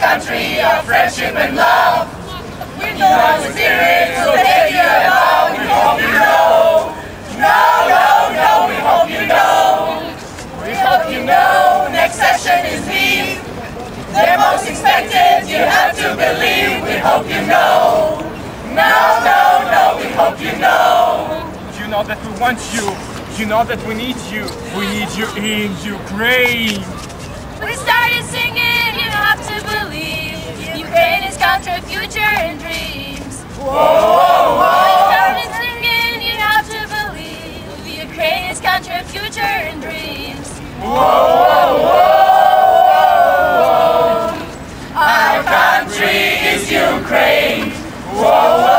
country of friendship and love. We know our spirit will take you along. We hope you know. No, we hope you know. We hope you know. Next session is me. They're most expected, you have to believe. We hope you know. No, we hope you know. You know that we want you. You know that we need you. We need you in Ukraine. We started singing, you have to believe. Ukraine is country, future and dreams. Whoa. We started singing, you have to believe. Ukraine is country, future and dreams. Whoa. Our country is Ukraine. Whoa.